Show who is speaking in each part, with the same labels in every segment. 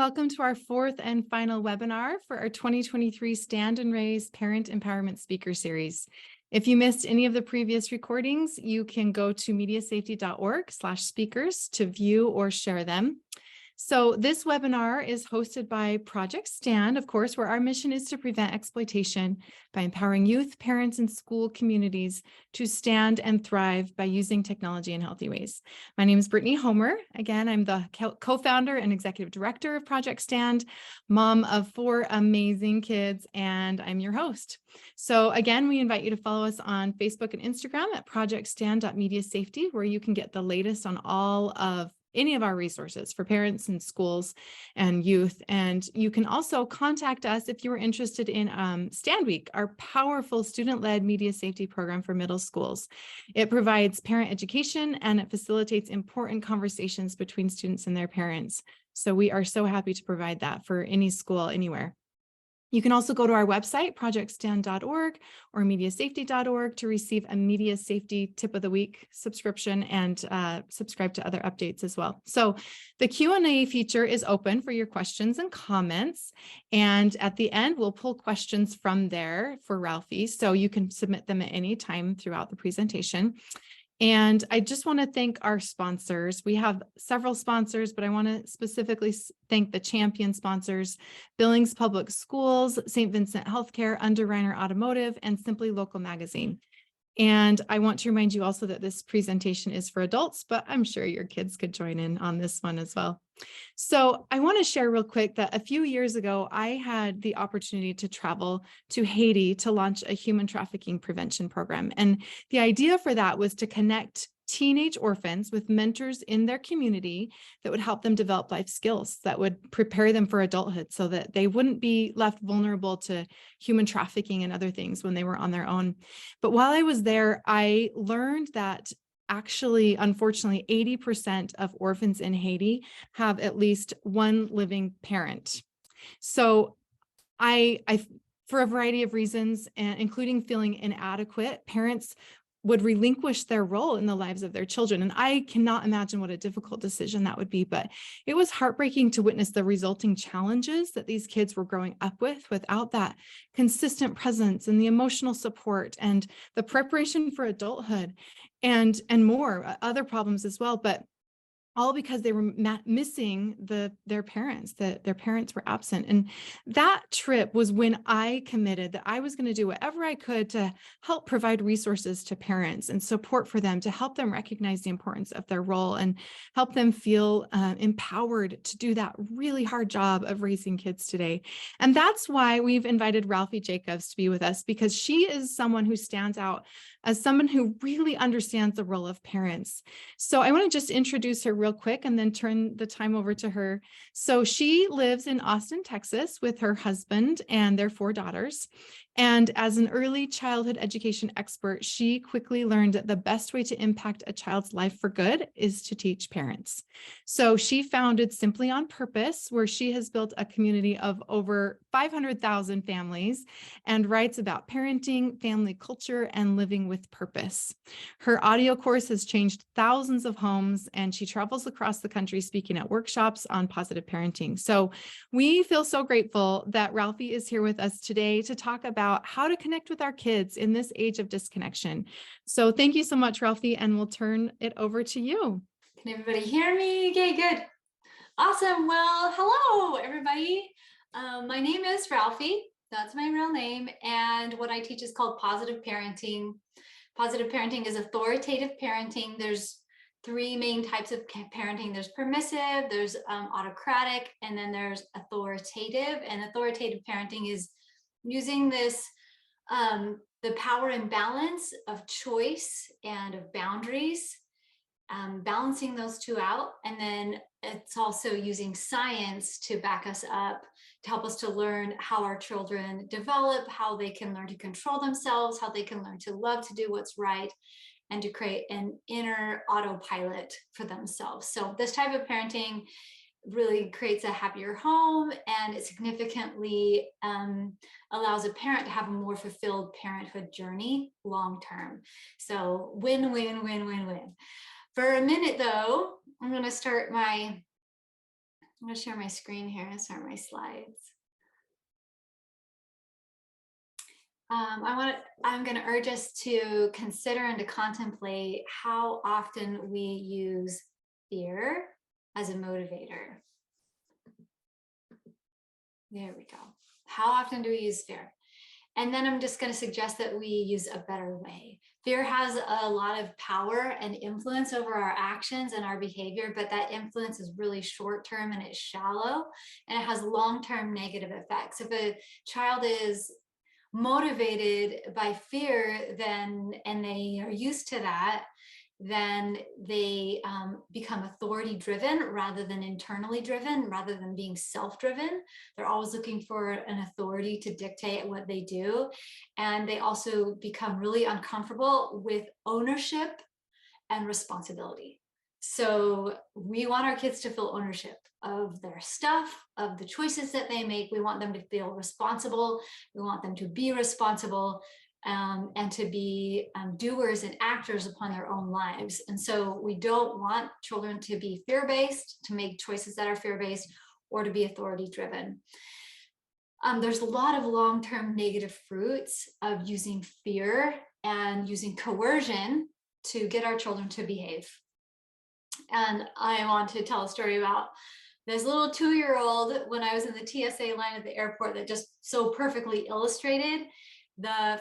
Speaker 1: welcome to our fourth and final webinar for our 2023 Stand and Raise Parent Empowerment Speaker Series. If you missed any of the previous recordings, you can go to mediasafety.org/speakers to view or share them. So this webinar is hosted by Project Stand, of course, where our mission is to prevent exploitation by empowering youth, parents, and school communities to stand and thrive by using technology in healthy ways. My name is Brittany Homer. Again, I'm the co-founder and executive director of Project Stand, mom of 4 amazing kids, and I'm your host. So again, we invite you to follow us on Facebook and Instagram at projectstand.mediasafety, where you can get the latest on all of any of our resources for parents and schools and youth. And you can also contact us if you are interested in Stand Week, our powerful student-led media safety program for middle schools. It provides parent education and it facilitates important conversations between students and their parents. So we are so happy to provide that for any school anywhere. You can also go to our website, projectstand.org or mediasafety.org, to receive a Media Safety Tip of the Week subscription and subscribe to other updates as well. So the Q&A feature is open for your questions and comments. And at the end, we'll pull questions from there for Ralphie. So you can submit them at any time throughout the presentation. And I just want to thank our sponsors. We have several sponsors, but I want to specifically thank the champion sponsors: Billings Public Schools, St. Vincent Healthcare, Underwriter Automotive, and Simply Local Magazine. And I want to remind you also that this presentation is for adults, but I'm sure your kids could join in on this one as well. So I want to share real quick that a few years ago, I had the opportunity to travel to Haiti to launch a human trafficking prevention program. And the idea for that was to connect teenage orphans with mentors in their community that would help them develop life skills that would prepare them for adulthood so that they wouldn't be left vulnerable to human trafficking and other things when they were on their own. But while I was there, I learned that actually, unfortunately, 80% of orphans in Haiti have at least one living parent. So I for a variety of reasons, including feeling inadequate, parents would relinquish their role in the lives of their children. And I cannot imagine what a difficult decision that would be, but it was heartbreaking to witness the resulting challenges that these kids were growing up with without that consistent presence and the emotional support and the preparation for adulthood and more other problems as well. But all because they were missing their parents, that their parents were absent. And that trip was when I committed that I was going to do whatever I could to help provide resources to parents and support for them, to help them recognize the importance of their role and help them feel empowered to do that really hard job of raising kids today. And that's why we've invited Ralphie Jacobs to be with us, because she is someone who stands out as someone who really understands the role of parents. So I want to just introduce her real quick and then turn the time over to her. So she lives in Austin, Texas with her husband and their 4 daughters. And as an early childhood education expert, she quickly learned that the best way to impact a child's life for good is to teach parents. So she founded Simply on Purpose, where she has built a community of over 500,000 families and writes about parenting, family culture, and living with purpose. Her audio course has changed thousands of homes, and she travels across the country speaking at workshops on positive parenting. So we feel so grateful that Ralphie is here with us today to talk about how to connect with our kids in this age of disconnection. So thank you so much, Ralphie, and we'll turn it over to you.
Speaker 2: Can everybody hear me? Okay, good. Awesome. Well, hello, everybody. My name is Ralphie. That's my real name. And what I teach is called positive parenting. Positive parenting is authoritative parenting. There's 3 main types of parenting. There's permissive, there's autocratic, and then there's authoritative. And authoritative parenting is using this, the power and balance of choice and of boundaries, balancing those 2 out. And then it's also using science to back us up, to help us to learn how our children develop, how they can learn to control themselves, how they can learn to love to do what's right, and to create an inner autopilot for themselves. So this type of parenting really creates a happier home, and it significantly allows a parent to have a more fulfilled parenthood journey long term. So win, win, win, win, win. For a minute though, I'm going to start my I'm going to share my screen here and start my slides. I'm going to urge us to consider and to contemplate how often we use fear as a motivator. There we go. How often do we use fear? And then I'm just going to suggest that we use a better way. Fear has a lot of power and influence over our actions and our behavior, but that influence is really short-term and it's shallow, and it has long-term negative effects. If a child is motivated by fear, and they are used to that, then they become authority driven rather than internally driven, rather than being self-driven. They're always looking for an authority to dictate what they do. And they also become really uncomfortable with ownership and responsibility. So we want our kids to feel ownership of their stuff, of the choices that they make. We want them to feel responsible. We want them to be responsible. And to be doers and actors upon their own lives. And so we don't want children to be fear-based, to make choices that are fear-based, or to be authority-driven. There's a lot of long-term negative fruits of using fear and using coercion to get our children to behave. And I want to tell a story about this little 2-year-old when I was in the TSA line at the airport that just so perfectly illustrated the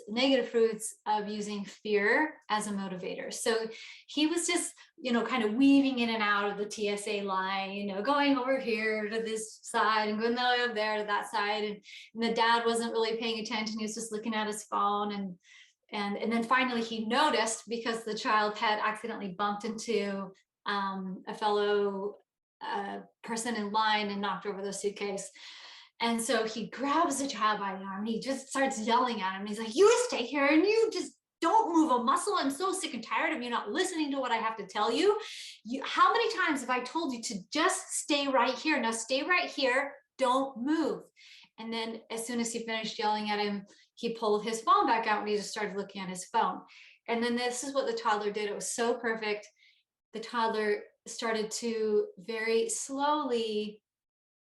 Speaker 2: negative fruits of using fear as a motivator. So he was just, kind of weaving in and out of the TSA line, going over here to this side and going over there to that side. And the dad wasn't really paying attention. He was just looking at his phone. And then finally he noticed, because the child had accidentally bumped into a fellow person in line and knocked over the suitcase. And so he grabs the child by the arm and he just starts yelling at him. He's like, "You stay here and you just don't move a muscle. I'm so sick and tired of you not listening to what I have to tell you. How many times have I told you to just stay right here? Now stay right here. Don't move." And then as soon as he finished yelling at him, he pulled his phone back out and he just started looking at his phone. And then this is what the toddler did. It was so perfect. The toddler started to very slowly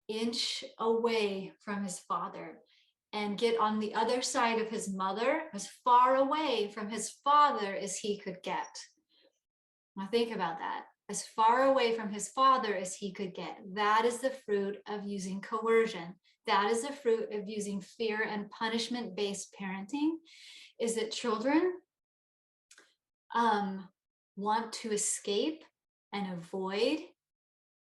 Speaker 2: inch away from his father and get on the other side of his mother, as far away from his father as he could get. Now think about that. As far away from his father as he could get. That is the fruit of using coercion. That is the fruit of using fear and punishment-based parenting, is that children want to escape and avoid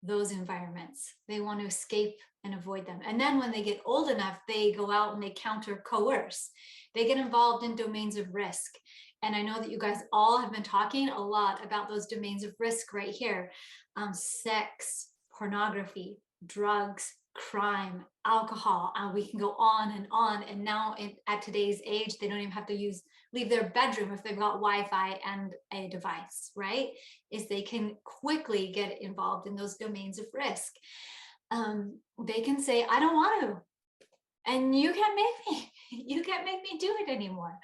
Speaker 2: those environments. They want to escape and avoid them. And then when they get old enough, they go out and they counter coerce. They get involved in domains of risk. And I know that you guys all have been talking a lot about those domains of risk right here. Sex, pornography, drugs, crime, alcohol. We can go on and on. And now at today's age, they don't even have to leave their bedroom if they've got Wi-Fi and a device, right? Is they can quickly get involved in those domains of risk. They can say, "I don't want to," and you can't make me do it anymore.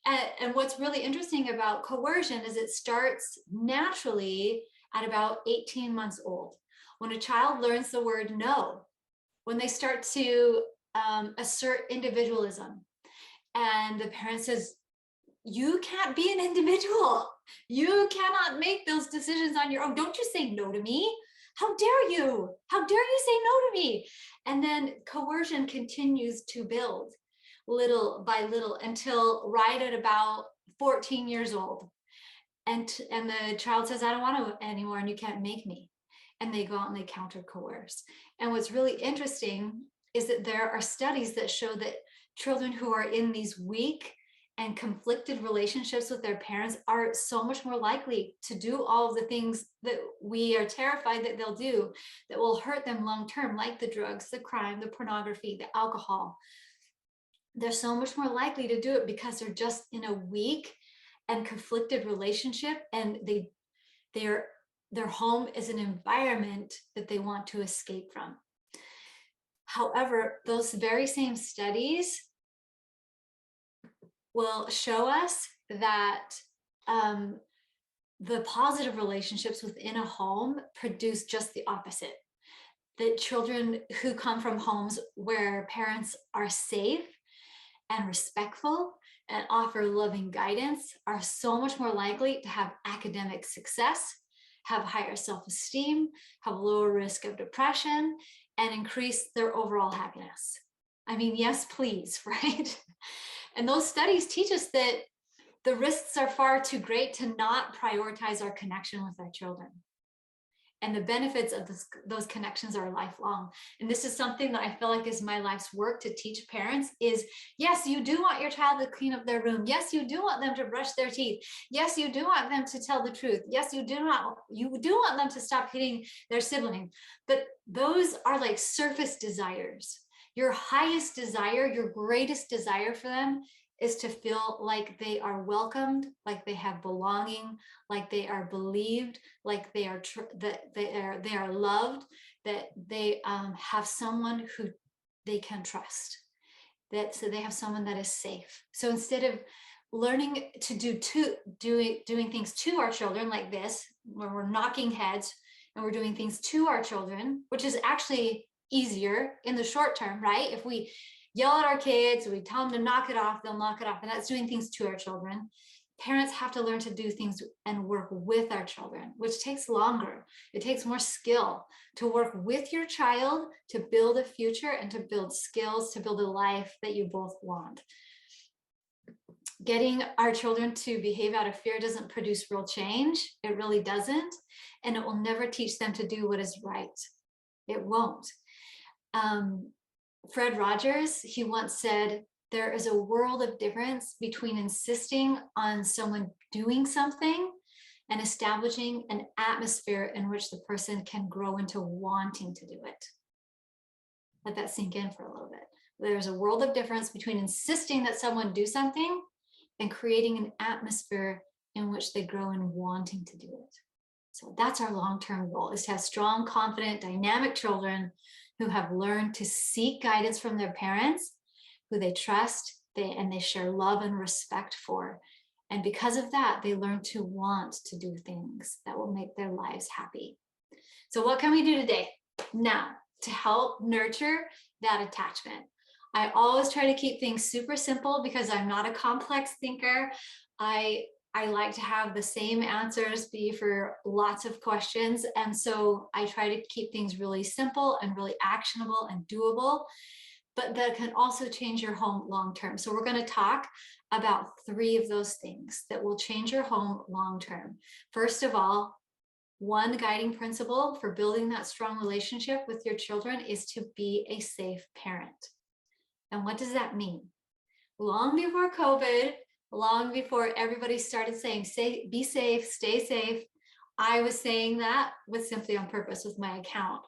Speaker 2: And what's really interesting about coercion is it starts naturally at about 18 months old. When a child learns the word no, when they start to assert individualism, and the parent says, "You can't be an individual. You cannot make those decisions on your own. Don't you say no to me. How dare you? How dare you say no to me?" And then coercion continues to build little by little until right at about 14 years old. And the child says, "I don't want to anymore, and you can't make me." And they go out and they counter coerce. And what's really interesting is that there are studies that show that children who are in these weak and conflicted relationships with their parents are so much more likely to do all of the things that we are terrified that they'll do that will hurt them long term, like the drugs, the crime, the pornography, the alcohol. They're so much more likely to do it because they're just in a weak and conflicted relationship, and their home is an environment that they want to escape from. However, those very same studies will show us that the positive relationships within a home produce just the opposite. that children who come from homes where parents are safe and respectful and offer loving guidance are so much more likely to have academic success, have higher self-esteem, have lower risk of depression, and increase their overall happiness. I mean, yes, please, right? And those studies teach us that the risks are far too great to not prioritize our connection with our children. And the benefits of those connections are lifelong. And this is something that I feel like is my life's work to teach parents is, yes, you do want your child to clean up their room. Yes, you do want them to brush their teeth. Yes, you do want them to tell the truth. Yes, you do want them to stop hitting their sibling. But those are like surface desires. Your highest desire, your greatest desire for them is to feel like they are welcomed, like they have belonging, like they are believed, like they are they are loved, that they have someone who they can trust, that so they have someone that is safe. So instead of learning to doing things to our children like this, where we're knocking heads and we're doing things to our children, which is actually easier in the short term, right? If we yell at our kids, we tell them to knock it off, they'll knock it off, and that's doing things to our children. Parents have to learn to do things and work with our children, which takes longer. It takes more skill to work with your child to build a future and to build skills, to build a life that you both want. Getting our children to behave out of fear doesn't produce real change. It really doesn't. And it will never teach them to do what is right. It won't. Fred Rogers, he once said, there is a world of difference between insisting on someone doing something and establishing an atmosphere in which the person can grow into wanting to do it. Let that sink in for a little bit. There's a world of difference between insisting that someone do something and creating an atmosphere in which they grow in wanting to do it. So that's our long-term goal, is to have strong, confident, dynamic children who have learned to seek guidance from their parents, who they trust, and they share love and respect for. And because of that, they learn to want to do things that will make their lives happy. So what can we do today? Now, to help nurture that attachment. I always try to keep things super simple because I'm not a complex thinker. I like to have the same answers be for lots of questions. And so I try to keep things really simple and really actionable and doable, but that can also change your home long-term. So we're going to talk about 3 of those things that will change your home long-term. First of all, one guiding principle for building that strong relationship with your children is to be a safe parent. And what does that mean? Long before COVID, long before everybody started saying, be safe, stay safe, I was saying that with Simply on Purpose with my account.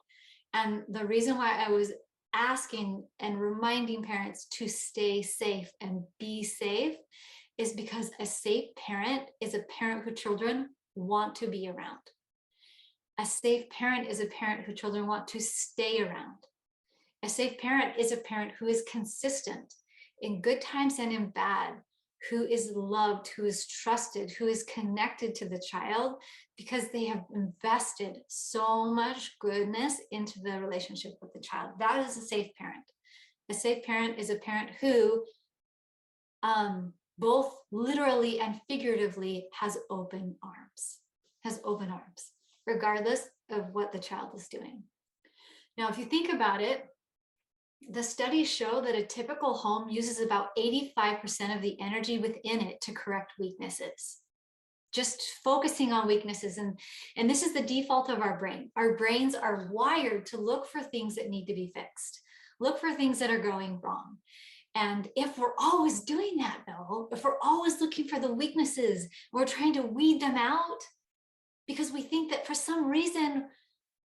Speaker 2: And the reason why I was asking and reminding parents to stay safe and be safe is because a safe parent is a parent who children want to be around. A safe parent is a parent who children want to stay around. A safe parent is a parent who is consistent in good times and in bad, who is loved, who is trusted, who is connected to the child because they have invested so much goodness into the relationship with the child. That is a safe parent. A safe parent is a parent who both literally and figuratively has open arms, regardless of what the child is doing. Now, if you think about it, the studies show that a typical home uses about 85% of the energy within it to correct weaknesses. Just focusing on weaknesses. And this is the default of our brain. Our brains are wired to look for things that need to be fixed, look for things that are going wrong. And if we're always doing that, though, if we're always looking for the weaknesses, we're trying to weed them out because we think that for some reason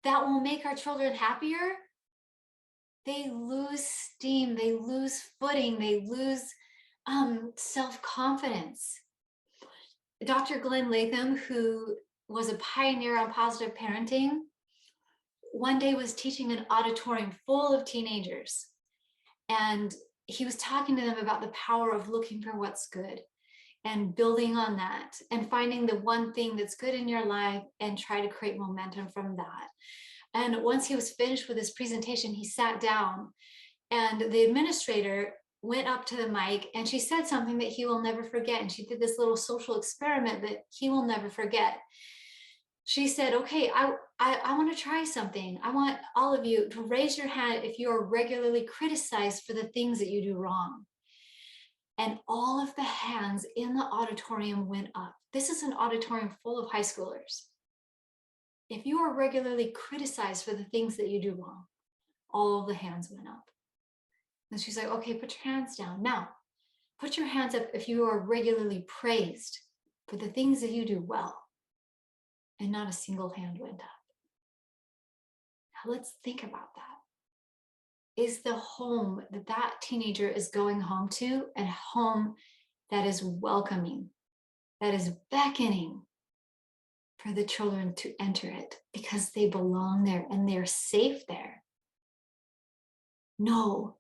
Speaker 2: that will make our children happier, they lose steam, they lose footing, they lose self-confidence. Dr. Glenn Latham, who was a pioneer on positive parenting, one day was teaching an auditorium full of teenagers. And he was talking to them about the power of looking for what's good and building on that and finding the one thing that's good in your life and try to create momentum from that. And once he was finished with his presentation, he sat down, and the administrator went up to the mic and she said something that he will never forget. And she did this little social experiment that he will never forget. She said, okay, I want to try something. I want all of you to raise your hand if you are regularly criticized for the things that you do wrong. And all of the hands in the auditorium went up. This is an auditorium full of high schoolers. If you are regularly criticized for the things that you do wrong, all of the hands went up. And she's like, okay, put your hands down. Now, put your hands up if you are regularly praised for the things that you do well. And not a single hand went up. Now let's think about that. Is the home that that teenager is going home to a home that is welcoming, that is beckoning for the children to enter it because they belong there and they're safe there? No,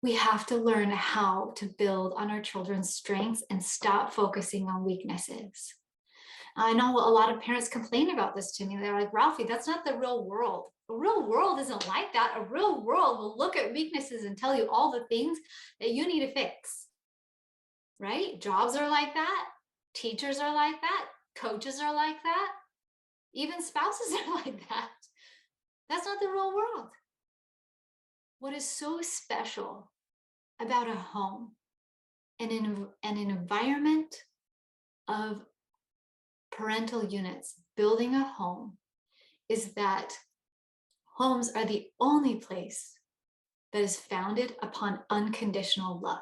Speaker 2: we have to learn how to build on our children's strengths and stop focusing on weaknesses. I know a lot of parents complain about this to me. They're like, Ralphie, that's not the real world. The real world isn't like that. A real world will look at weaknesses and tell you all the things that you need to fix, right? Jobs are like that. Teachers are like that. Coaches are like that. Even spouses are like that. That's not the real world. What is so special about a home and an environment of parental units building a home is that homes are the only place that is founded upon unconditional love.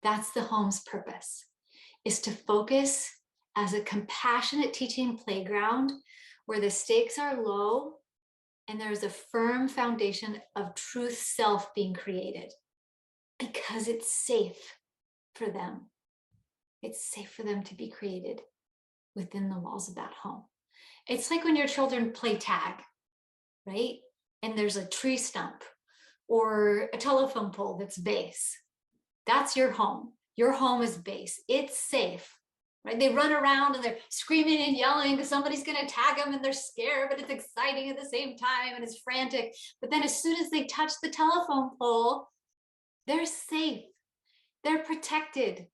Speaker 2: That's the home's purpose, is to focus as a compassionate teaching playground where the stakes are low and there's a firm foundation of truth self being created because it's safe for them. It's safe for them to be created within the walls of that home. It's like when your children play tag, right? And there's a tree stump or a telephone pole that's base. That's your home. Your home is base. It's safe, right? They run around and they're screaming and yelling because somebody's going to tag them and they're scared, but it's exciting at the same time and it's frantic. But then as soon as they touch the telephone pole, they're safe. They're protected.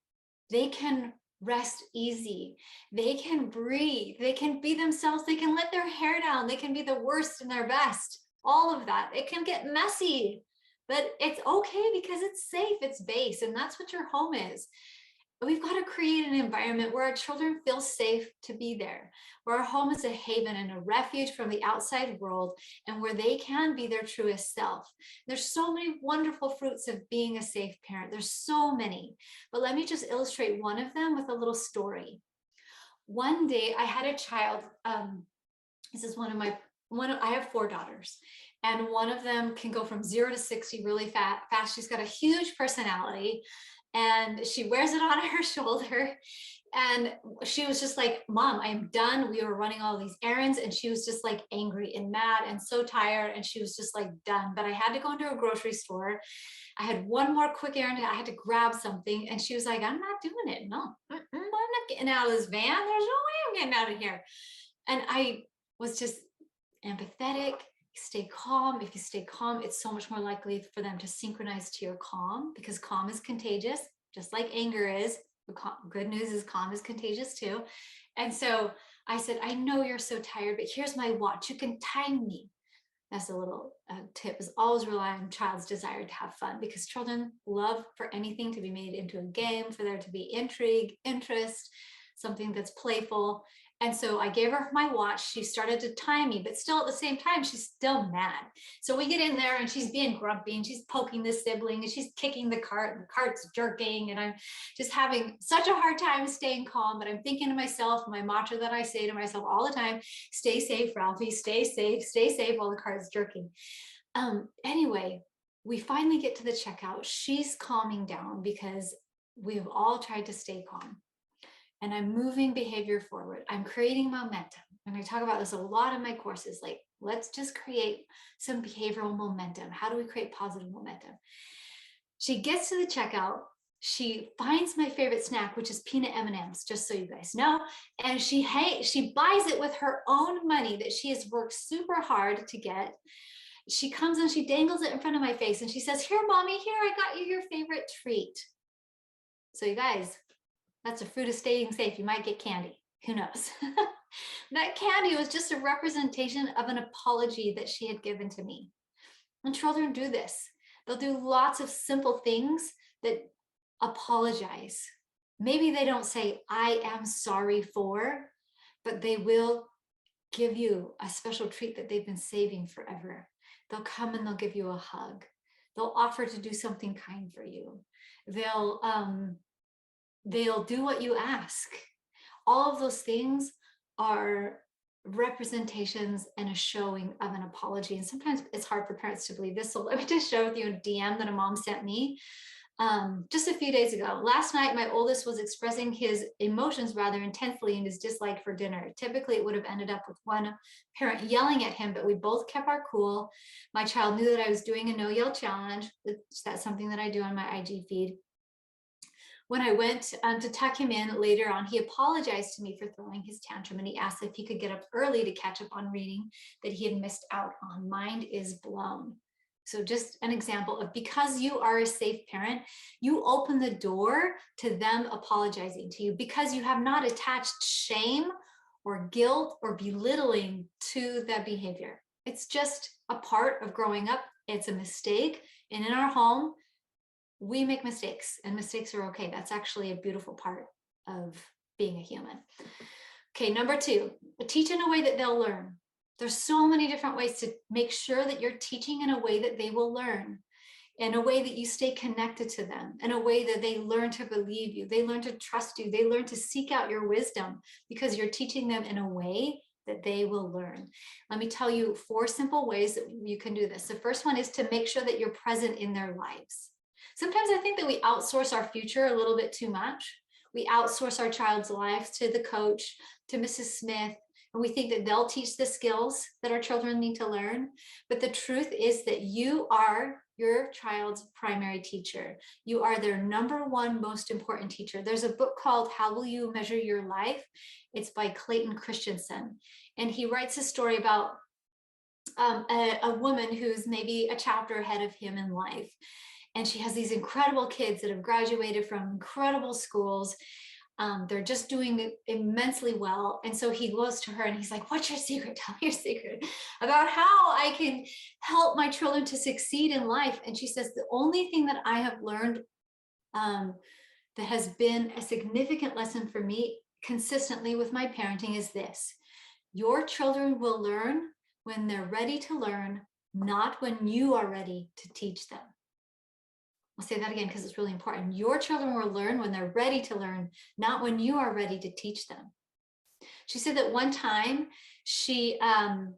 Speaker 2: They can rest easy. They can breathe. They can be themselves. They can let their hair down. They can be the worst and their best. All of that. It can get messy, but it's okay because it's safe. It's base. And that's what your home is. We've got to create an environment where our children feel safe to be there, where our home is a haven and a refuge from the outside world, and where they can be their truest self. There's so many wonderful fruits of being a safe parent. There's so many, but let me just illustrate one of them with a little story. One day I had a child, this is I have 4 daughters, and one of them can go from 0 to 60 really fast. She's got a huge personality, and she wears it on her shoulder. And she was just like, Mom, I'm done. We were running all these errands, and she was just like angry and mad and so tired. And she was just like done. But I had to go into a grocery store. I had one more quick errand. I had to grab something. And she was like, I'm not doing it. No, I'm not getting out of this van. There's no way I'm getting out of here. And I was just empathetic. Stay calm. If you stay calm, it's so much more likely for them to synchronize to your calm, because calm is contagious, just like anger is. Good news is calm is contagious too. And so I said, I know you're so tired, but here's my watch. You can time me. That's a little tip, is always rely on child's desire to have fun, because children love for anything to be made into a game, for there to be intrigue, interest, something that's playful. And so I gave her my watch. She started to time me, but still at the same time, she's still mad. So we get in there and she's being grumpy and she's poking the sibling and she's kicking the cart and the cart's jerking. And I'm just having such a hard time staying calm. But I'm thinking to myself, my mantra that I say to myself all the time, stay safe, Ralphie, stay safe while the cart's jerking. Anyway, we finally get to the checkout. She's calming down because we've all tried to stay calm. And I'm moving behavior forward. I'm creating momentum. And I talk about this a lot in my courses, like, let's just create some behavioral momentum. How do we create positive momentum? She gets to the checkout she finds my favorite snack, which is peanut M&Ms, just so you guys know, and she buys it with her own money that she has worked super hard to get. She comes and she dangles it in front of my face and she says, "Here, mommy, here, I got you your favorite treat." So you guys, that's a fruit of staying safe. You might get candy. Who knows? That candy was just a representation of an apology that she had given to me. And children do this. They'll do lots of simple things that apologize. Maybe they don't say, "I am sorry for," but they will give you a special treat that they've been saving forever. They'll come and they'll give you a hug. They'll offer to do something kind for you. They'll do what you ask. All of those things are representations and a showing of an apology. And sometimes it's hard for parents to believe this. So let me just share with you a DM that a mom sent me just a few days ago. Last night, my oldest was expressing his emotions rather intensely in his dislike for dinner. Typically, it would have ended up with one parent yelling at him, but we both kept our cool. My child knew that I was doing a no yell challenge. That's something that I do on my IG feed. When I went to tuck him in later on, he apologized to me for throwing his tantrum, and he asked if he could get up early to catch up on reading that he had missed out on. Mind is blown. So just an example of, because you are a safe parent, you open the door to them apologizing to you because you have not attached shame or guilt or belittling to that behavior. It's just a part of growing up. It's a mistake. And in our home, we make mistakes, and mistakes are okay. That's actually a beautiful part of being a human. Okay, number 2, teach in a way that they'll learn. There's so many different ways to make sure that you're teaching in a way that they will learn, in a way that you stay connected to them, in a way that they learn to believe you, they learn to trust you, they learn to seek out your wisdom, because you're teaching them in a way that they will learn. Let me tell you 4 simple ways that you can do this. The first one is to make sure that you're present in their lives. Sometimes I think that we outsource our future a little bit too much. We outsource our child's life to the coach, to Mrs. Smith, and we think that they'll teach the skills that our children need to learn. But the truth is that you are your child's primary teacher. You are their number 1 most important teacher. There's a book called How Will You Measure Your Life? It's by Clayton Christensen. And he writes a story about a woman who's maybe a chapter ahead of him in life. And she has these incredible kids that have graduated from incredible schools. They're just doing immensely well. And so he goes to her and he's like, "What's your secret? Tell me your secret about how I can help my children to succeed in life." And she says, "The only thing that I have learned that has been a significant lesson for me consistently with my parenting is this: your children will learn when they're ready to learn, not when you are ready to teach them." I'll say that again because it's really important. Your children will learn when they're ready to learn, not when you are ready to teach them. She said that one time she was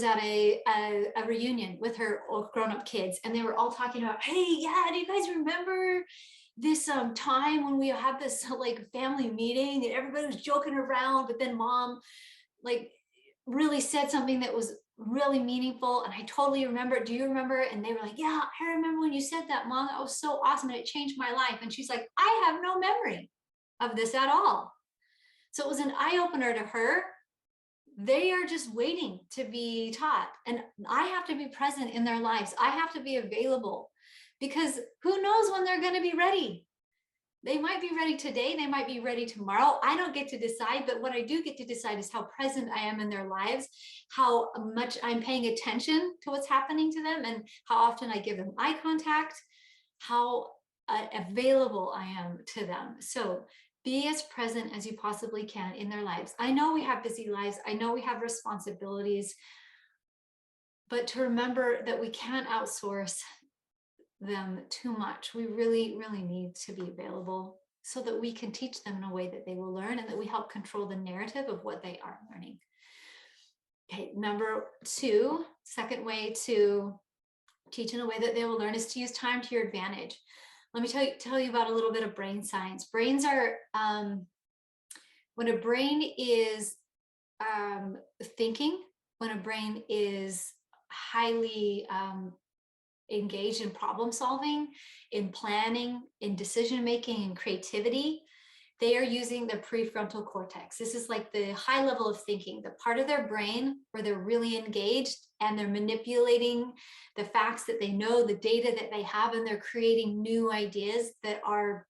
Speaker 2: at a reunion with her grown-up kids, and they were all talking about, "Hey, yeah, do you guys remember this time when we had this like family meeting and everybody was joking around, but then mom like really said something that was really meaningful, and I totally remember it. Do you remember?" And they were like, "Yeah, I remember when you said that, mom. That was so awesome, and it changed my life." And she's like, "I have no memory of this at all." So it was an eye-opener to her. They are just waiting to be taught, and I have to be present in their lives. I have to be available, because who knows when they're going to be ready. They might be ready today, they might be ready tomorrow. I don't get to decide, but what I do get to decide is how present I am in their lives, how much I'm paying attention to what's happening to them, and how often I give them eye contact, how available I am to them. So be as present as you possibly can in their lives. I know we have busy lives. I know we have responsibilities, but to remember that we can't outsource them too much. We really, really need to be available so that we can teach them in a way that they will learn, and that we help control the narrative of what they are learning. Okay, number 2, second way to teach in a way that they will learn is to use time to your advantage. Let me tell you about a little bit of brain science. Brains are, when a brain is thinking, when a brain is highly engaged in problem solving, in planning, in decision making, and creativity, they are using the prefrontal cortex. This is like the high level of thinking, the part of their brain where they're really engaged and they're manipulating the facts that they know, the data that they have, and they're creating new ideas that are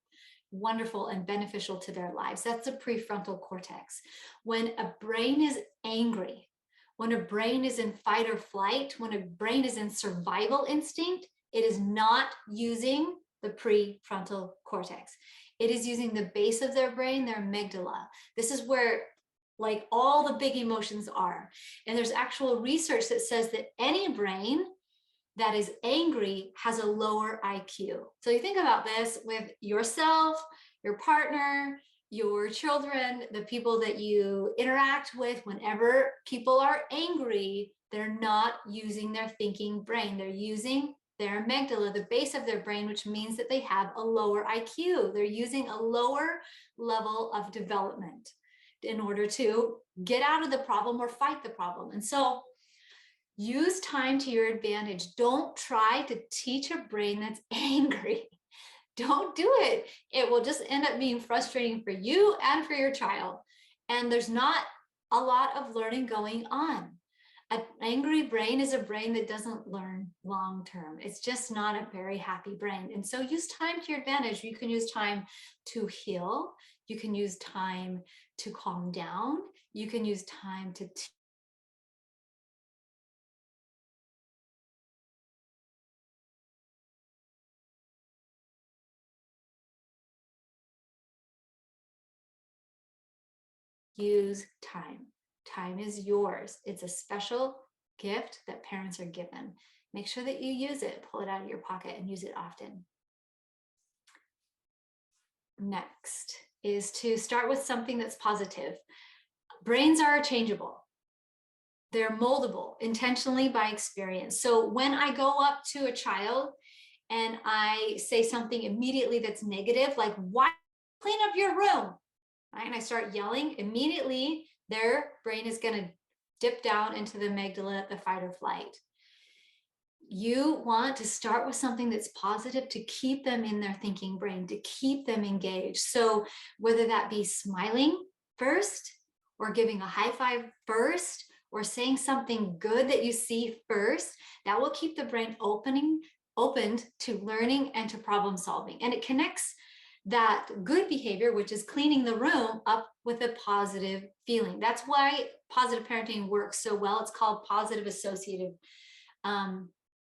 Speaker 2: wonderful and beneficial to their lives. That's the prefrontal cortex. When a brain is angry, when a brain is in fight or flight, when a brain is in survival instinct, it is not using the prefrontal cortex. It is using the base of their brain, their amygdala. This is where like all the big emotions are. And there's actual research that says that any brain that is angry has a lower IQ. So you think about this with yourself, your partner, your children, the people that you interact with. Whenever people are angry, they're not using their thinking brain. They're using their amygdala, the base of their brain, which means that they have a lower IQ. They're using a lower level of development in order to get out of the problem or fight the problem. And so use time to your advantage. Don't try to teach a brain that's angry. Don't do it. It will just end up being frustrating for you and for your child. And there's not a lot of learning going on. An angry brain is a brain that doesn't learn long term. It's just not a very happy brain. And so use time to your advantage. You can use time to heal. You can use time to calm down. You can use time to use time. Time is yours. It's a special gift that parents are given. Make sure that you use it. Pull it out of your pocket and use it often. Next is to start with something that's positive. Brains are changeable. They're moldable intentionally by experience. So when I go up to a child and I say something immediately that's negative, like, why clean up your room? Right? And I start yelling, immediately their brain is going to dip down into the amygdala, the fight or flight. You want to start with something that's positive to keep them in their thinking brain, to keep them engaged. So whether that be smiling first, or giving a high five first, or saying something good that you see first, that will keep the brain opened to learning and to problem solving. And it connects that good behavior, which is cleaning the room, up with a positive feeling. That's why positive parenting works so well. It's called positive associative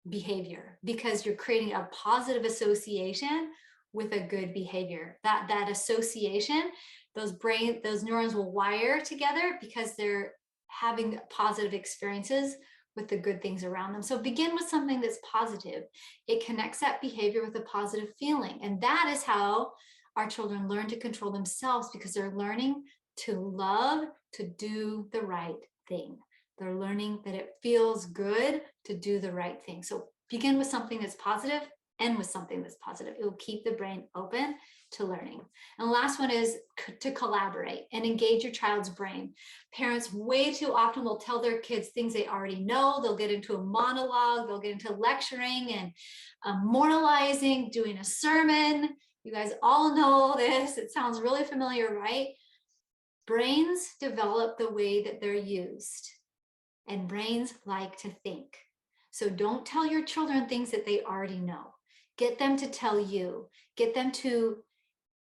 Speaker 2: behavior, because you're creating a positive association with a good behavior. That association, those neurons will wire together because they're having positive experiences with the good things around them. So begin with something that's positive. It connects that behavior with a positive feeling. And that is how our children learn to control themselves, because they're learning to love, to do the right thing. They're learning that it feels good to do the right thing. So begin with something that's positive, end with something that's positive. It will keep the brain open to learning. And the last one is to collaborate and engage your child's brain. Parents way too often will tell their kids things they already know. They'll get into a monologue, they'll get into lecturing and moralizing, doing a sermon. You guys all know this. It sounds really familiar, right? Brains develop the way that they're used, and brains like to think. So don't tell your children things that they already know. Get them to tell you. Get them to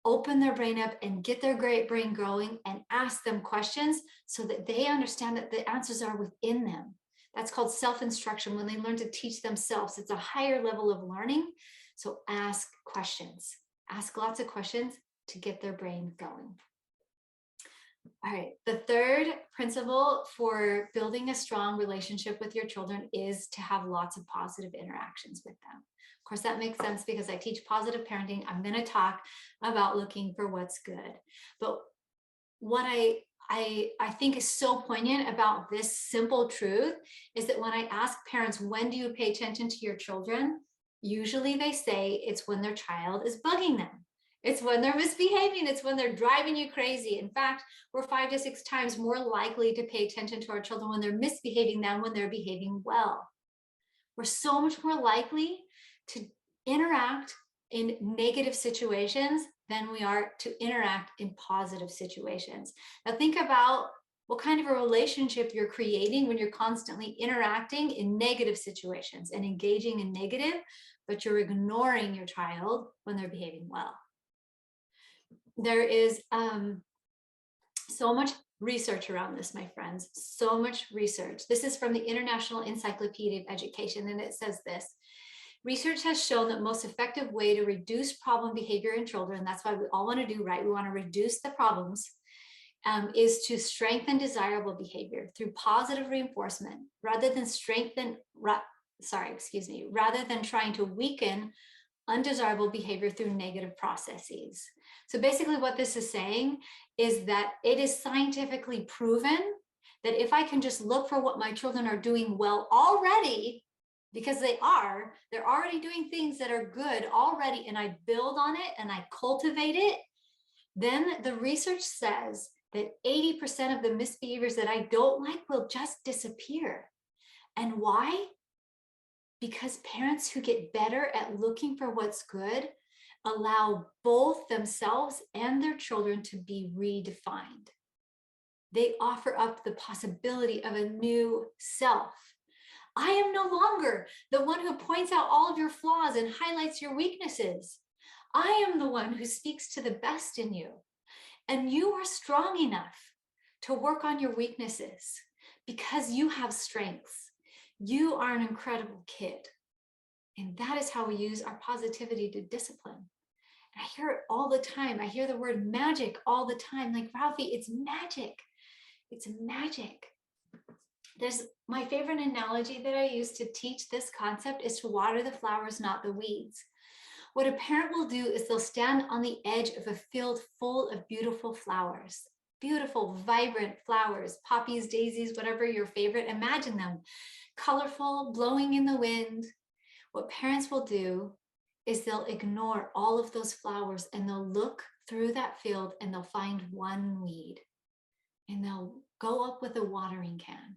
Speaker 2: open their brain up and get their great brain growing, and ask them questions so that they understand that the answers are within them. That's called self-instruction, when they learn to teach themselves. It's a higher level of learning. So ask questions. Ask lots of questions to get their brain going. All right, the third principle for building a strong relationship with your children is to have lots of positive interactions with them. Of course, that makes sense because I teach positive parenting. I'm going to talk about looking for what's good. But what I think is so poignant about this simple truth is that when I ask parents, when do you pay attention to your children? Usually they say it's when their child is bugging them. It's when they're misbehaving. It's when they're driving you crazy. In fact, we're 5 to 6 times more likely to pay attention to our children when they're misbehaving than when they're behaving well. We're so much more likely to interact in negative situations than we are to interact in positive situations. Now think about what kind of a relationship you're creating when you're constantly interacting in negative situations and engaging in negative, but you're ignoring your child when they're behaving well. There is so much research around this, my friends, so much research. This is from the International Encyclopedia of Education, and it says this: research has shown that most effective way to reduce problem behavior in children, that's why we all want to do right, we want to reduce the problems, is to strengthen desirable behavior through positive reinforcement rather than rather than trying to weaken undesirable behavior through negative processes. So basically what this is saying is that it is scientifically proven that if I can just look for what my children are doing well already, because they're already doing things that are good already, and I build on it and I cultivate it, then the research says that 80% of the misbehaviors that I don't like will just disappear. And why? Because parents who get better at looking for what's good allow both themselves and their children to be redefined. They offer up the possibility of a new self. I am no longer the one who points out all of your flaws and highlights your weaknesses. I am the one who speaks to the best in you. And you are strong enough to work on your weaknesses because you have strengths. You are an incredible kid. And that is how we use our positivity to discipline. And I hear it all the time. I hear the word magic all the time. Like, Ralphie, it's magic. It's magic. There's my favorite analogy that I use to teach this concept is to water the flowers, not the weeds. What a parent will do is they'll stand on the edge of a field full of beautiful flowers, beautiful, vibrant flowers, poppies, daisies, whatever your favorite. Imagine them, colorful, blowing in the wind. What parents will do is they'll ignore all of those flowers and they'll look through that field and they'll find one weed and they'll go up with a watering can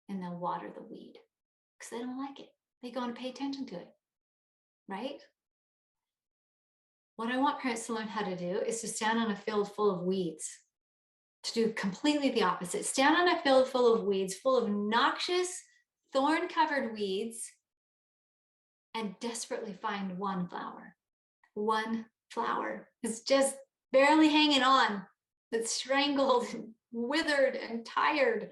Speaker 2: and they'll water the weed because they don't like it. They go and pay attention to it, right? What I want parents to learn how to do is to stand on a field full of weeds, to do completely the opposite. Stand on a field full of weeds, full of noxious, thorn-covered weeds, and desperately find one flower. One flower is just barely hanging on. It's strangled and withered and tired,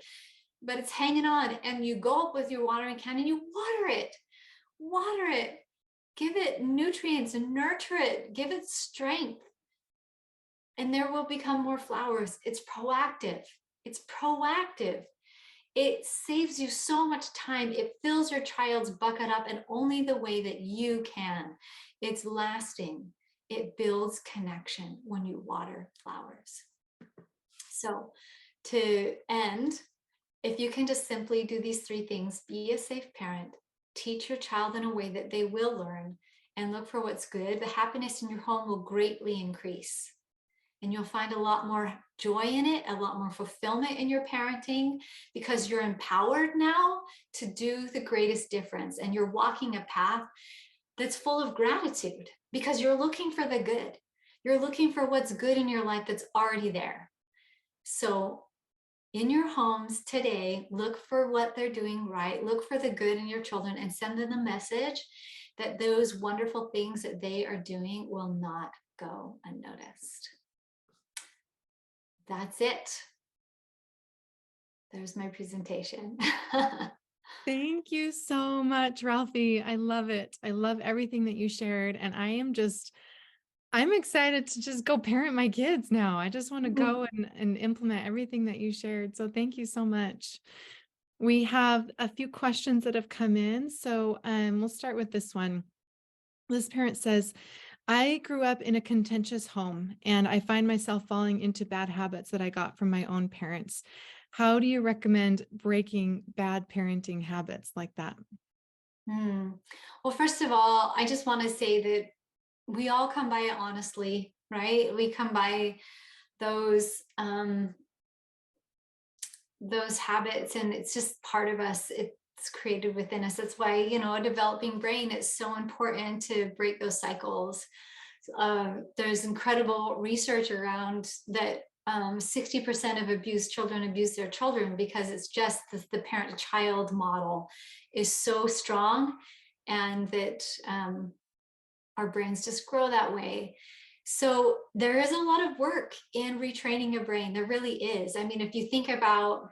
Speaker 2: but it's hanging on. And you go up with your watering can and you water it, give it nutrients and nurture it, give it strength. And there will become more flowers. It's proactive. It's proactive. It saves you so much time. It fills your child's bucket up in only the way that you can. It's lasting. It builds connection when you water flowers. So to end, if you can just simply do these three things: be a safe parent, teach your child in a way that they will learn, and look for what's good, the happiness in your home will greatly increase. And you'll find a lot more joy in it, a lot more fulfillment in your parenting, because you're empowered now to do the greatest difference. And you're walking a path that's full of gratitude because you're looking for the good. You're looking for what's good in your life that's already there. So in your homes today, look for what they're doing right. Look for the good in your children and send them the message that those wonderful things that they are doing will not go unnoticed. That's it. There's my presentation.
Speaker 1: Thank you so much, Ralphie. I love it. I love everything that you shared. And I'm excited to just go parent my kids now. I just want to go and implement everything that you shared. So thank you so much. We have a few questions that have come in. So we'll start with this one. This parent says, I grew up in a contentious home and I find myself falling into bad habits that I got from my own parents. How do you recommend breaking bad parenting habits like that?
Speaker 2: Well, first of all, I just want to say that we all come by it honestly, right? We come by those habits and it's just part of us. It's that's created within us. That's why, a developing brain is so important to break those cycles. There's incredible research around that 60% of abused children abuse their children because it's just the parent-child model is so strong, and that our brains just grow that way. So there is a lot of work in retraining a brain. There really is. I mean, if you think about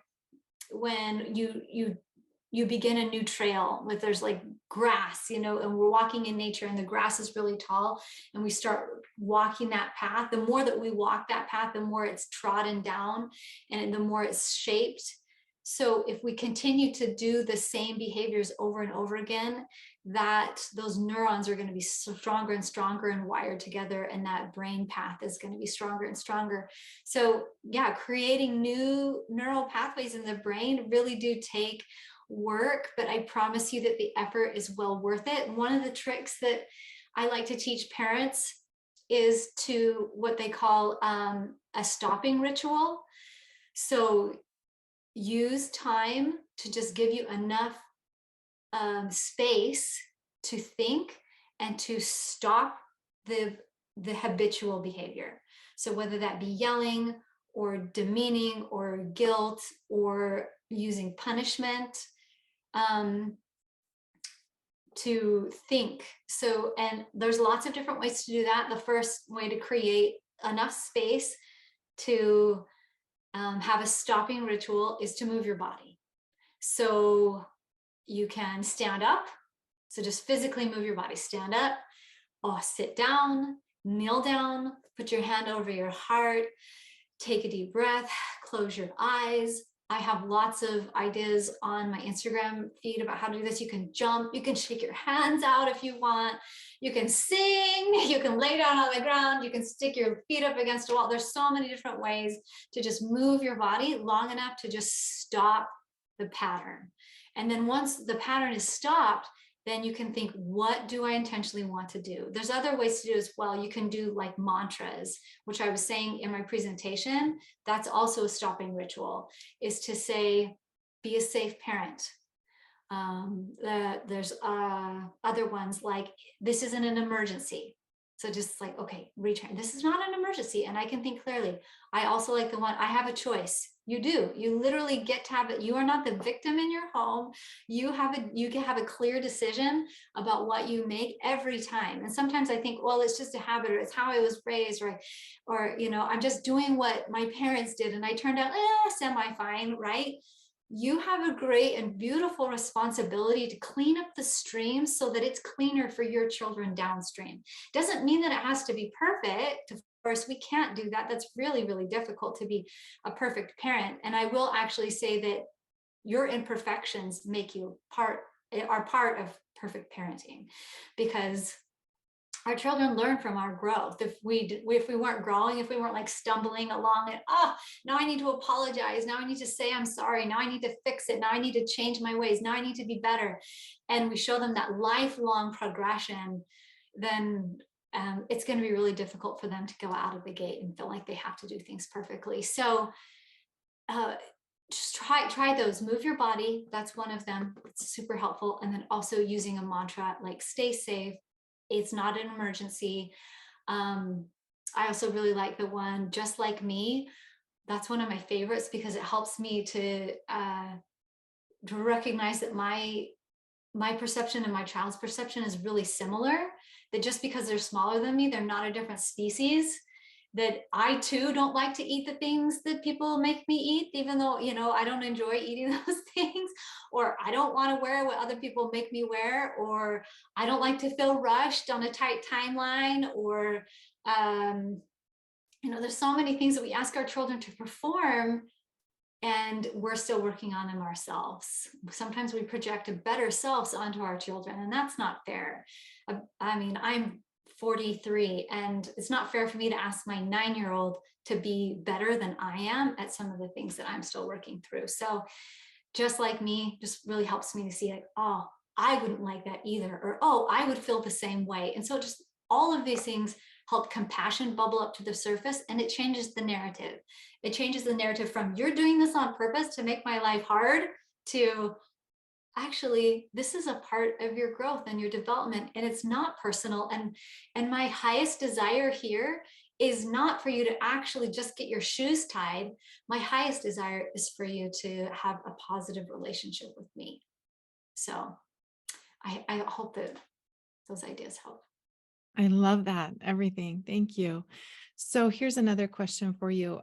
Speaker 2: when you begin a new trail with, there's like grass, and we're walking in nature and the grass is really tall, and we start walking that path. The more that we walk that path, the more it's trodden down and the more it's shaped. So if we continue to do the same behaviors over and over again, that those neurons are going to be stronger and stronger and wired together, and that brain path is going to be stronger and stronger. So yeah, creating new neural pathways in the brain really do take work, but I promise you that the effort is well worth it. One of the tricks that I like to teach parents is to what they call a stopping ritual. So use time to just give you enough space to think and to stop the habitual behavior. So whether that be yelling or demeaning or guilt or using punishment, to think. So, and there's lots of different ways to do that. The first way to create enough space to have a stopping ritual is to move your body. So you can stand up. So just physically move your body, stand up, sit down, kneel down, put your hand over your heart, take a deep breath, close your eyes. I have lots of ideas on my Instagram feed about how to do this. You can jump, you can shake your hands out if you want, you can sing, you can lay down on the ground, you can stick your feet up against a wall. There's so many different ways to just move your body long enough to just stop the pattern. And then once the pattern is stopped, then you can think, what do I intentionally want to do? There's other ways to do it as well. You can do like mantras, which I was saying in my presentation. That's also a stopping ritual, is to say, be a safe parent. There's other ones like, this isn't an emergency. So just like, okay, retrain. This is not an emergency, and I can think clearly. I also like the one, I have a choice. You do. You literally get to have it. You are not the victim in your home. You can have a clear decision about what you make every time. And sometimes I think, well, it's just a habit, or it's how I was raised, or I'm just doing what my parents did, and I turned out semi-fine, right? You have a great and beautiful responsibility to clean up the stream so that it's cleaner for your children downstream. Doesn't mean that it has to be perfect. Of course, we can't do that. That's really, really difficult to be a perfect parent. And I will actually say that your imperfections are part of perfect parenting, because our children learn from our growth. If we weren't growing, if we weren't like stumbling along and, now I need to apologize. Now I need to say I'm sorry. Now I need to fix it. Now I need to change my ways. Now I need to be better. And we show them that lifelong progression, then it's going to be really difficult for them to go out of the gate and feel like they have to do things perfectly. So just try those. Move your body. That's one of them. It's super helpful. And then also using a mantra like stay safe. It's not an emergency. I also really like the one, just like me. That's one of my favorites because it helps me to recognize that my perception and my child's perception is really similar, that just because they're smaller than me, they're not a different species, that I too don't like to eat the things that people make me eat, even though, I don't enjoy eating those things, or I don't want to wear what other people make me wear, or I don't like to feel rushed on a tight timeline, or, there's so many things that we ask our children to perform and we're still working on them ourselves. Sometimes we project a better selves onto our children, and that's not fair. I mean, I'm 43, and it's not fair for me to ask my 9-year-old to be better than I am at some of the things that I'm still working through. So just like me, just really helps me to see like, I wouldn't like that either, or I would feel the same way. And so just all of these things help compassion bubble up to the surface, and it changes the narrative. It changes the narrative from, you're doing this on purpose to make my life hard, to, actually, this is a part of your growth and your development, and it's not personal. And my highest desire here is not for you to actually just get your shoes tied. My highest desire is for you to have a positive relationship with me. So I hope that those ideas help.
Speaker 1: I love that. Everything. Thank you. So here's another question for you.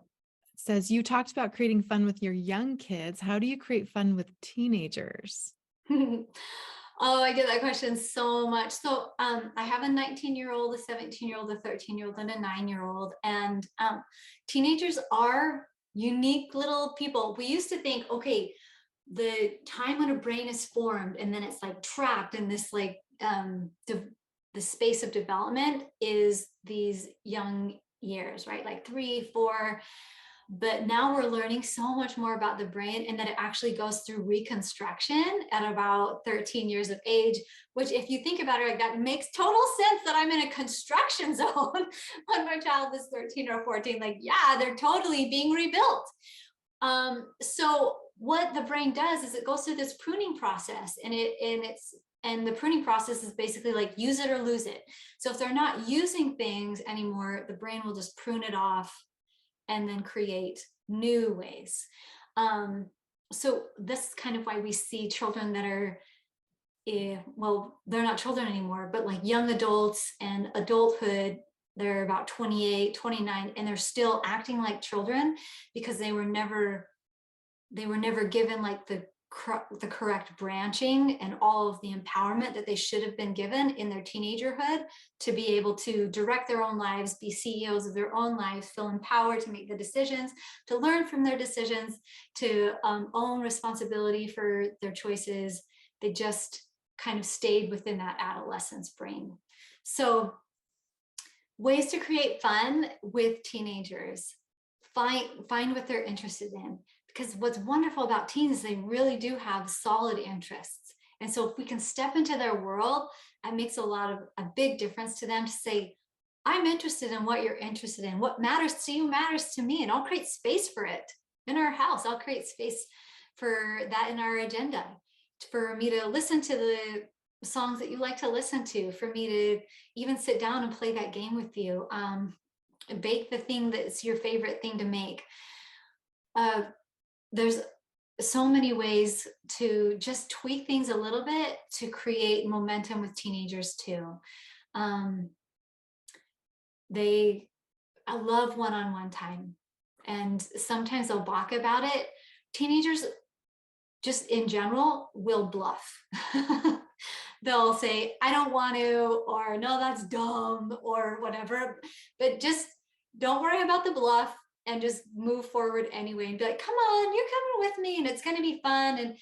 Speaker 1: It says, you talked about creating fun with your young kids. How do you create fun with teenagers?
Speaker 2: Oh, I get that question so much. So I have a 19-year-old, a 17-year-old, a 13-year-old, and a 9-year-old. And teenagers are unique little people. We used to think, okay, the time when a brain is formed and then it's like trapped in this like the space of development is these young years, right? Like 3, 4. But now we're learning so much more about the brain, and that it actually goes through reconstruction at about 13 years of age, which if you think about it, like that makes total sense that I'm in a construction zone when my child is 13 or 14. Like, yeah, they're totally being rebuilt. So what the brain does is it goes through this pruning process, and the pruning process is basically like use it or lose it. So if they're not using things anymore, the brain will just prune it off and then create new ways. So this is kind of why we see children that are, well, they're not children anymore, but like young adults and adulthood, they're about 28, 29, and they're still acting like children because they were never given like the correct branching and all of the empowerment that they should have been given in their teenagerhood to be able to direct their own lives, be CEOs of their own lives, feel empowered to make the decisions, to learn from their decisions, to own responsibility for their choices. They just kind of stayed within that adolescence brain. So ways to create fun with teenagers. Find what they're interested in. Because what's wonderful about teens is they really do have solid interests. And so if we can step into their world, that makes a big difference to them to say, I'm interested in what you're interested in. What matters to you matters to me. And I'll create space for it in our house. I'll create space for that in our agenda, for me to listen to the songs that you like to listen to, for me to even sit down and play that game with you, bake the thing that's your favorite thing to make. There's so many ways to just tweak things a little bit to create momentum with teenagers too. I love one-on-one time, and sometimes they'll balk about it. Teenagers just in general will bluff. They'll say, I don't want to, or no, that's dumb, or whatever, but just don't worry about the bluff and just move forward anyway and be like, come on, you're coming with me and it's going to be fun.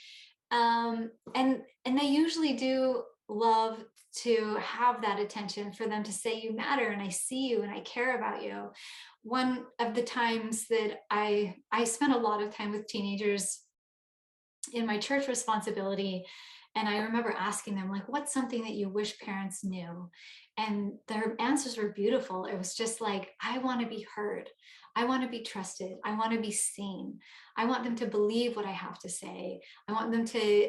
Speaker 2: And they usually do love to have that attention, for them to say you matter and I see you and I care about you. One of the times that I spent a lot of time with teenagers in my church responsibility, and I remember asking them, like, what's something that you wish parents knew? And their answers were beautiful. It was just like, I want to be heard. I want to be trusted. I want to be seen. I want them to believe what I have to say. I want them to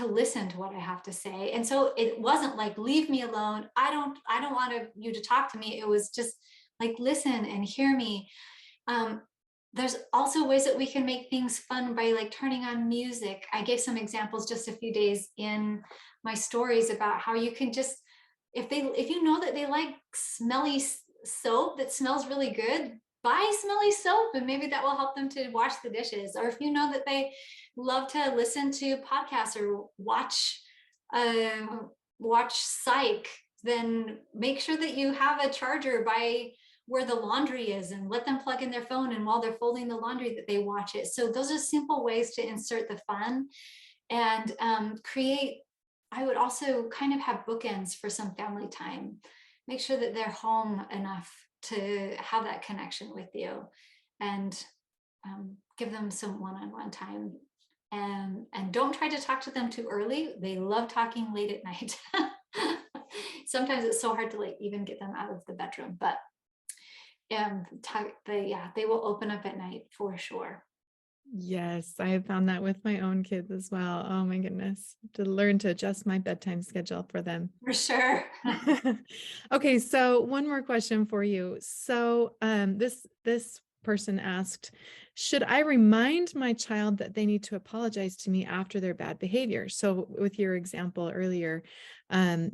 Speaker 2: listen to what I have to say. And so it wasn't like, leave me alone. I don't want you to talk to me. It was just like, listen and hear me. There's also ways that we can make things fun by like turning on music. I gave some examples just a few days in my stories about how you can just, if you know that they like smelly soap that smells really good, buy smelly soap, and maybe that will help them to wash the dishes. Or if you know that they love to listen to podcasts or watch Psych, then make sure that you have a charger by where the laundry is and let them plug in their phone, and while they're folding the laundry that they watch it. So those are simple ways to insert the fun and create. I would also kind of have bookends for some family time. Make sure that they're home enough to have that connection with you, and give them some one-on-one time. And don't try to talk to them too early. They love talking late at night. Sometimes it's so hard to like even get them out of the bedroom, but they will open up at night for sure.
Speaker 1: Yes, I have found that with my own kids as well. Oh my goodness, to learn to adjust my bedtime schedule for them.
Speaker 2: For sure.
Speaker 1: Okay, so one more question for you. So, this person asked, should I remind my child that they need to apologize to me after their bad behavior? So, with your example earlier, um,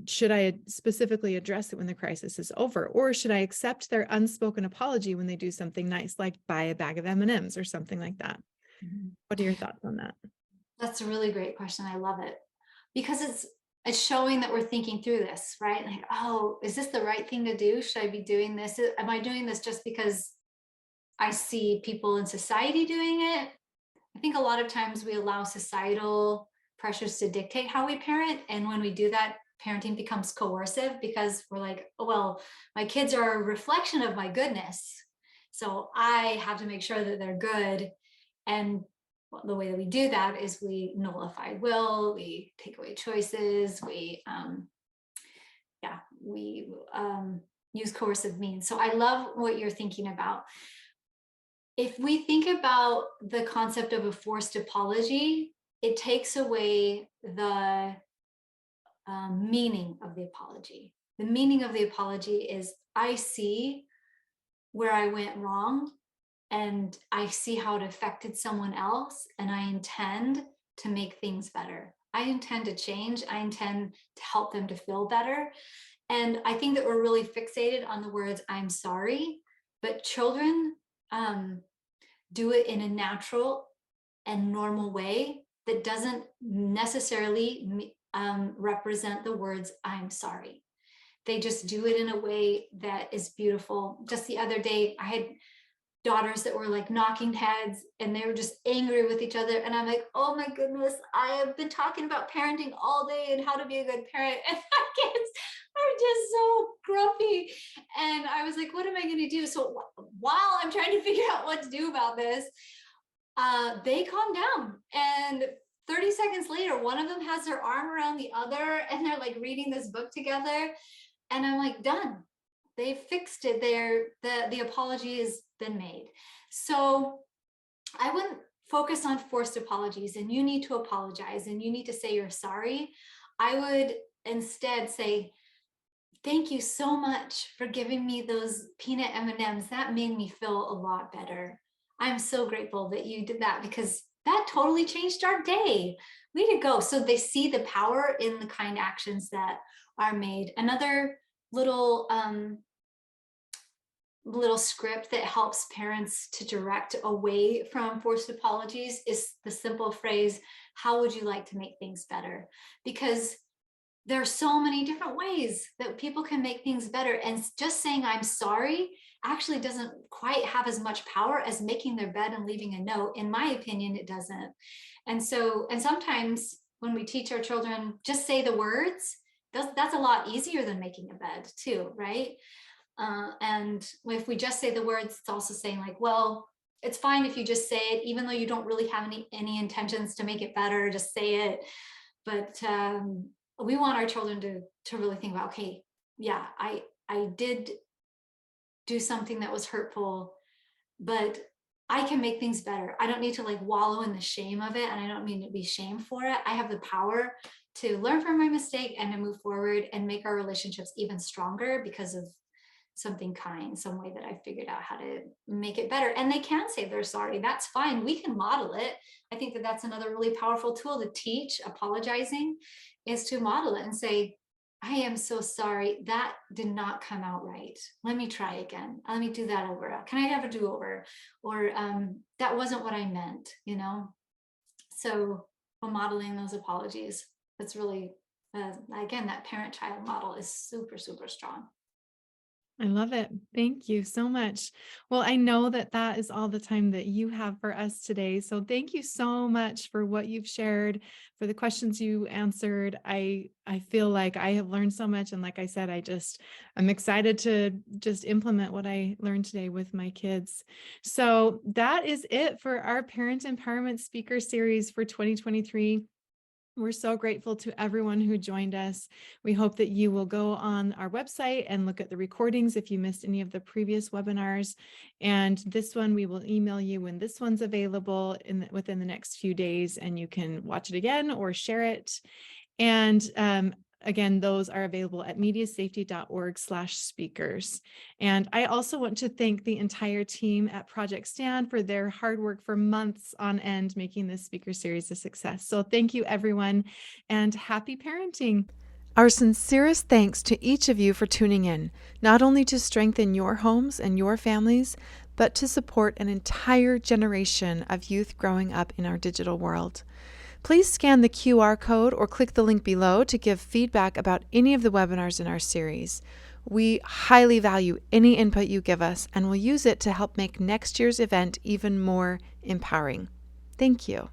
Speaker 1: should I specifically address it when the crisis is over, or should I accept their unspoken apology when they do something nice, like buy a bag of M&Ms or something like that?
Speaker 2: Mhm.
Speaker 1: What are your thoughts on that?
Speaker 2: That's a really great question. I love it because it's showing that we're thinking through this, right? Like, oh, is this the right thing to do? Should I be doing this? Am I doing this just because I see people in society doing it? I think a lot of times we allow societal pressures to dictate how we parent. And when we do that, parenting becomes coercive because we're like, oh, well, my kids are a reflection of my goodness. So I have to make sure that they're good. And the way that we do that is we nullify will, we take away choices, we use coercive means. So I love what you're thinking about. If we think about the concept of a forced apology, it takes away the meaning of the apology. The meaning of the apology is I see where I went wrong and I see how it affected someone else, and I intend to make things better. I intend to change. I intend to help them to feel better. And I think that we're really fixated on the words "I'm sorry," but children do it in a natural and normal way that doesn't necessarily represent the words "I'm sorry." They just do it in a way that is beautiful. Just the other day, I had daughters that were like knocking heads and they were just angry with each other. And I'm like, oh my goodness, I have been talking about parenting all day and how to be a good parent. And my kids are just so grumpy. And I was like, what am I going to do? So while I'm trying to figure out what to do about this, they calm down. And 30 seconds later, one of them has their arm around the other and they're like reading this book together. And I'm like, done. They fixed it. The apology has been made. So I wouldn't focus on forced apologies and you need to apologize and you need to say you're sorry. I would instead say, thank you so much for giving me those peanut M&Ms. That made me feel a lot better. I'm so grateful that you did that because that totally changed our day. Way to go. So they see the power in the kind actions that are made. Another little script that helps parents to direct away from forced apologies is the simple phrase, how would you like to make things better? Because there are so many different ways that people can make things better. And just saying I'm sorry actually doesn't quite have as much power as making their bed and leaving a note. In my opinion, it doesn't. And sometimes when we teach our children, just say the words, that's a lot easier than making a bed too, right? And if we just say the words, it's also saying like, well, it's fine if you just say it, even though you don't really have any intentions to make it better, just say it. But we want our children to really think about, okay, yeah, I did do something that was hurtful, but I can make things better. I don't need to like wallow in the shame of it, and I don't mean to be shamed for it. I have the power to learn from my mistake and to move forward and make our relationships even stronger because of something kind, some way that I figured out how to make it better. And they can say they're sorry. That's fine. We can model it. I think that that's another really powerful tool to teach apologizing, is to model it and say, I am so sorry. That did not come out right. Let me try again. Let me do that over. Can I have a do-over? Or that wasn't what I meant, you know? So modeling those apologies, that's really, again, that parent-child model is super, super strong.
Speaker 1: I love it. Thank you so much. Well, I know that that is all the time that you have for us today. So thank you so much for what you've shared, for the questions you answered. I feel like I have learned so much. And like I said, I'm excited to just implement what I learned today with my kids. So that is it for our Parent Empowerment Speaker Series for 2023. We're so grateful to everyone who joined us. We hope that you will go on our website and look at the recordings if you missed any of the previous webinars. And this one, we will email you when this one's available within the next few days, and you can watch it again or share it. And again, those are available at mediasafety.org/speakers. And I also want to thank the entire team at Project Stand for their hard work for months on end, making this speaker series a success. So thank you, everyone, and happy parenting. Our sincerest thanks to each of you for tuning in, not only to strengthen your homes and your families, but to support an entire generation of youth growing up in our digital world. Please scan the QR code or click the link below to give feedback about any of the webinars in our series. We highly value any input you give us and will use it to help make next year's event even more empowering. Thank you.